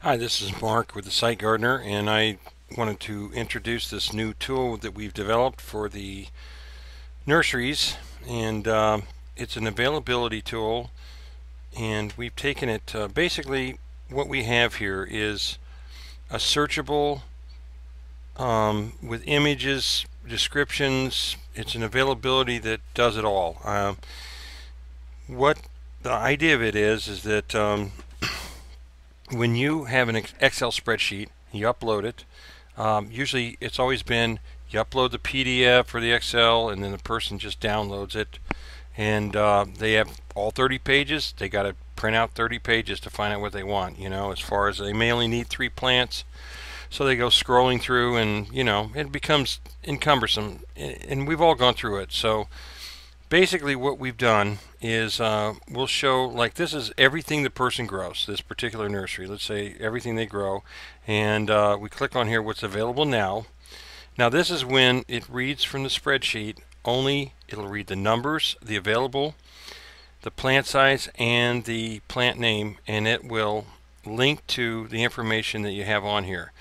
Hi, this is Mark with the Site Gardener, and I wanted to introduce this new tool that we've developed for the nurseries, and it's an availability tool, and we've taken it, basically what we have here is a searchable with images, descriptions. It's an availability that does it all. What the idea of it is that when you have an Excel spreadsheet, you upload it. Usually it's always been you upload the PDF or the Excel and then the person just downloads it, and they have all 30 pages. They got to print out 30 pages to find out what they want, as far as they may only need 3 plants, so they go scrolling through, and it becomes encumbersome, and we've all gone through it. So basically what we've done is we'll show, like, this is everything the person grows, this particular nursery, let's say everything they grow, and we click on here what's available now. Now this is when it reads from the spreadsheet only. It'll read the numbers, the available, the plant size, and the plant name, and it will link to the information that you have on here.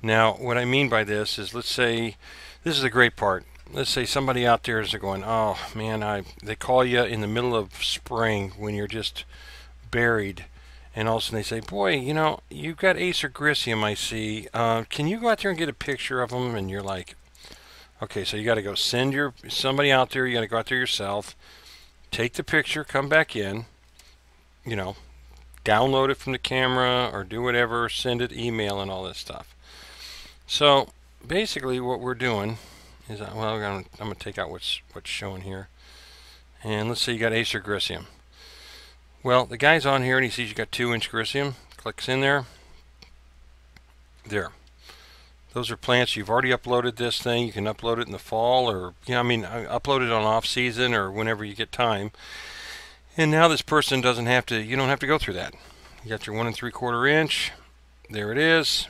Now what I mean by this is, let's say, this is a great part. Let's say somebody out there is going, oh man, they call you in the middle of spring when you're just buried, and all of a sudden they say, boy, you've got Acer Grisium, I see. Can you go out there and get a picture of them? And you're like, okay, so you got to go send somebody out there. You got to go out there yourself, take the picture, come back in, download it from the camera or do whatever, send it, email, and all this stuff. So basically what we're doing is, well, I'm going to take out what's shown here, and let's say you got Acer Grisium. Well, the guy's on here and he sees you got 2-inch Grisium, clicks in there. Those are plants. You've already uploaded this thing. You can upload it in the fall, or upload it on off season or whenever you get time. And now this person doesn't have to. You don't have to go through that. You got your 1 3/4 inch. There it is.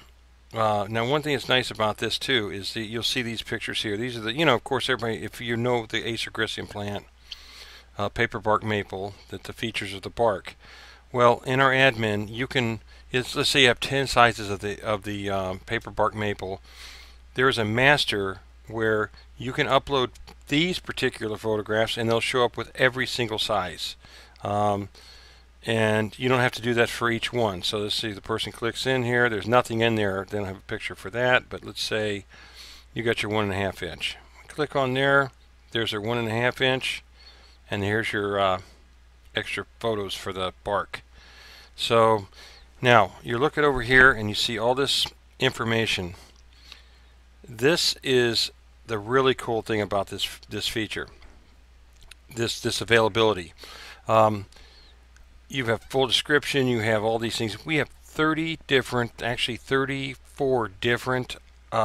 Now one thing that's nice about this too is that you'll see these pictures here. These are the, of course, everybody, if you know the Acer Grisium plant, paper bark maple, that the features of the bark. Well, in our admin, you can, let's say you have 10 sizes of the paper bark maple. There's a master where you can upload these particular photographs, and they'll show up with every single size. And you don't have to do that for each one. So let's see, the person clicks in here. There's nothing in there. They don't have a picture for that. But let's say you got your 1 1/2 inch. Click on there. There's their 1 1/2 inch. And here's your extra photos for the bark. So now you're looking over here and you see all this information. This is the really cool thing about this feature, this availability. You have full description, you have all these things. We have 30 different, actually 34 different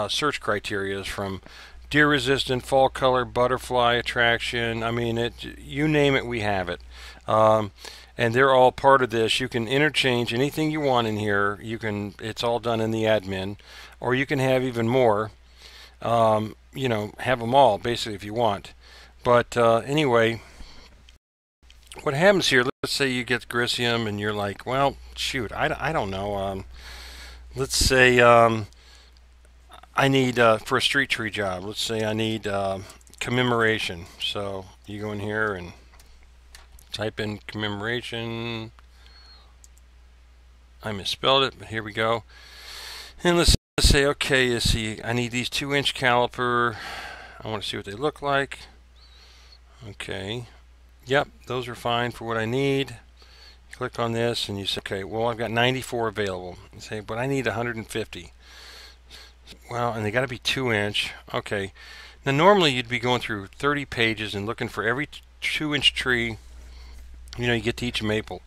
search criteria, from deer resistant, fall color, butterfly attraction. I mean, you name it, we have it. And they're all part of this. You can interchange anything you want in here. It's all done in the admin, or you can have even more. Have them all basically if you want. But anyway, what happens here, let's say you get Grisium and you're like, well, shoot, I don't know. Let's say I need, for a street tree job, let's say I need commemoration. So you go in here and type in commemoration. I misspelled it, but here we go. And let's say, okay, you see, I need these 2-inch caliper. I want to see what they look like. Okay. Yep, those are fine for what I need. Click on this and you say, okay, well, I've got 94 available. You say, but I need 150. Well, and they got to be 2-inch. Okay. Now normally you'd be going through 30 pages and looking for every 2-inch tree. You get to each maple.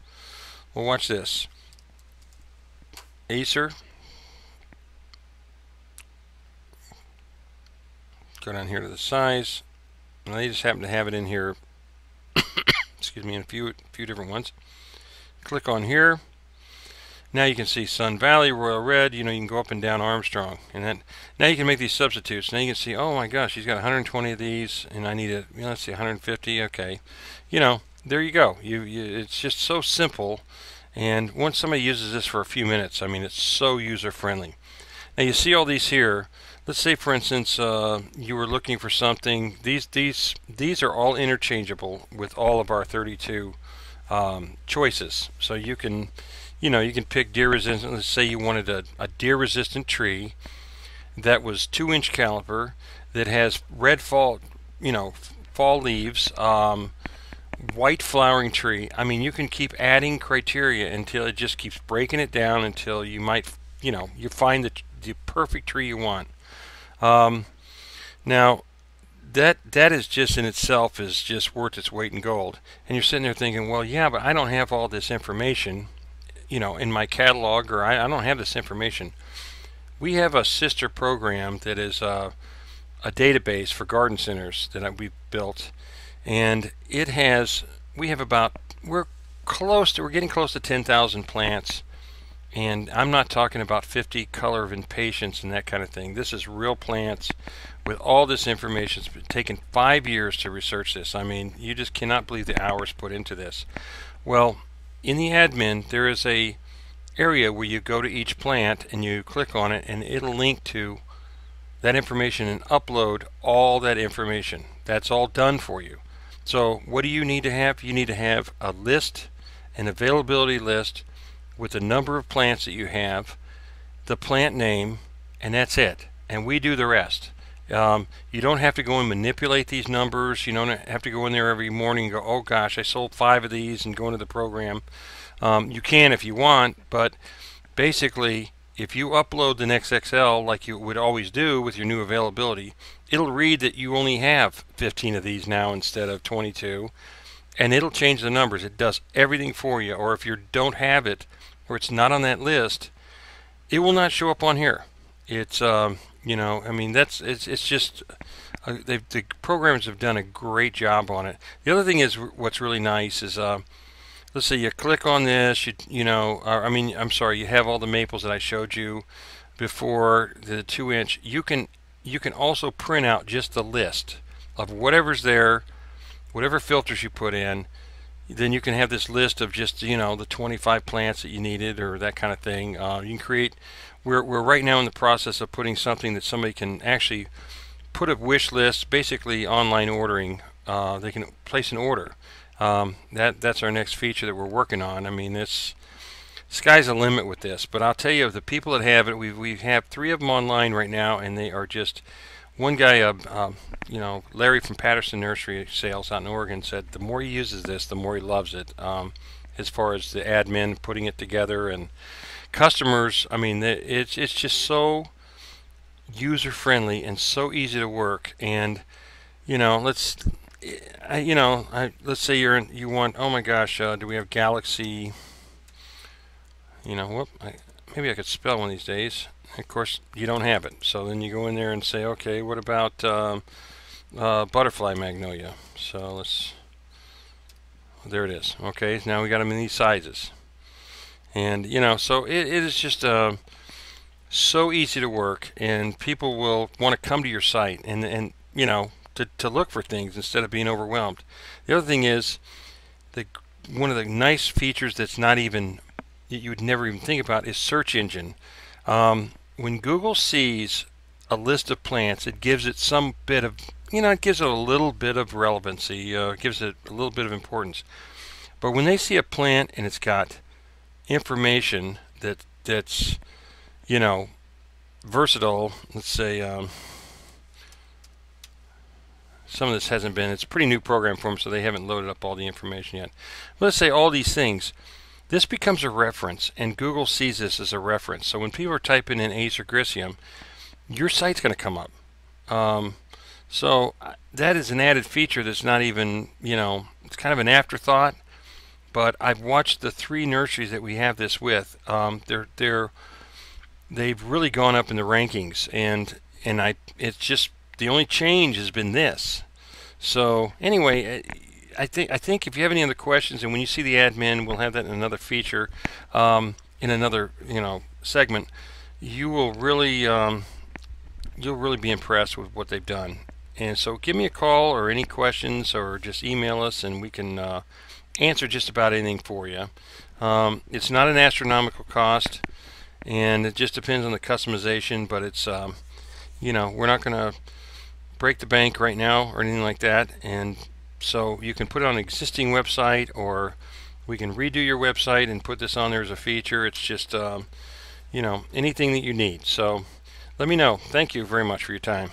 Well, watch this. Acer. Go down here to the size. And they just happen to have it in here. Excuse me, in a few different ones. Click on here. Now you can see Sun Valley, Royal Red. You can go up and down Armstrong, and then now you can make these substitutes. Now you can see, oh my gosh, she's got 120 of these, and I need let's see, 150. Okay, there you go. It's just so simple, And once somebody uses this for a few minutes, I mean, it's so user friendly. Now you see all these here. Let's say, for instance, you were looking for something. These are all interchangeable with all of our 32 choices. So you can, you can pick deer resistant. Let's say you wanted a deer resistant tree that was 2-inch caliper that has red fall, fall leaves, white flowering tree. I mean, you can keep adding criteria until it just keeps breaking it down until you might, you find the perfect tree you want. Now that is just in itself is just worth its weight in gold. And you're sitting there thinking, well, yeah, but I don't have all this information, in my catalog, or I don't have this information. We have a sister program that is a database for garden centers that we've built, and we're getting close to 10,000 plants. And I'm not talking about 50 color of impatiens and that kind of thing. This is real plants with all this information. It's been taken 5 years to research this. I mean, you just cannot believe the hours put into this. Well, in the admin, there is a area where you go to each plant and you click on it, and it'll link to that information and upload all that information. That's all done for you. So what do you need to have? You need to have a list, an availability list, with the number of plants that you have, the plant name, and that's it. And we do the rest. You don't have to go and manipulate these numbers. You don't have to go in there every morning and go, oh gosh, I sold 5 of these, and go into the program. You can if you want, but basically if you upload the next XL like you would always do with your new availability, it'll read that you only have 15 of these now instead of 22, and it'll change the numbers. It does everything for you. Or if you don't have it, or it's not on that list, it will not show up on here. It's I mean, it's just the programs have done a great job on it. The other thing is, what's really nice is, let's say you click on this, I'm sorry, you have all the maples that I showed you before, the 2-inch. You can also print out just the list of whatever's there, whatever filters you put in. Then you can have this list of just, the 25 plants that you needed, or that kind of thing. You can create. We're right now in the process of putting something that somebody can actually put a wish list, basically online ordering. They can place an order. That's our next feature that we're working on. I mean, sky's the limit with this. But I'll tell you, the people that have it, we have 3 of them online right now, and they are just. One guy, Larry from Patterson Nursery Sales out in Oregon, said the more he uses this, the more he loves it. As far as the admin putting it together, and customers, I mean, it's just so user friendly and so easy to work. And let's say you want, oh my gosh, do we have Galaxy? Maybe I could spell one of these days. Of course, you don't have it. So then you go in there and say, okay, what about butterfly magnolia? So there it is. Okay, now we got them in these sizes. And, so it is just so easy to work, and people will want to come to your site and to look for things instead of being overwhelmed. The other thing is, one of the nice features that's not even, you would never even think about, is search engine. When Google sees a list of plants, it gives it some bit of, it gives it a little bit of relevancy, gives it a little bit of importance. But when they see a plant and it's got information that's, versatile, let's say, some of this hasn't been, it's a pretty new program for them, so they haven't loaded up all the information yet. But let's say all these things. This becomes a reference, and Google sees this as a reference. So when people are typing in Acer Gricium, your site's going to come up. So that is an added feature that's not even, it's kind of an afterthought. But I've watched the 3 nurseries that we have this with. They've really gone up in the rankings, and it's just the only change has been this. So anyway. I think if you have any other questions, and when you see the admin, we'll have that in another feature, in another segment. You'll really be impressed with what they've done. And so give me a call or any questions, or just email us, and we can answer just about anything for you. It's not an astronomical cost, and it just depends on the customization, but it's we're not going to break the bank right now or anything like that, and so you can put it on an existing website, or we can redo your website and put this on there as a feature. It's just anything that you need. So let me know. Thank you very much for your time.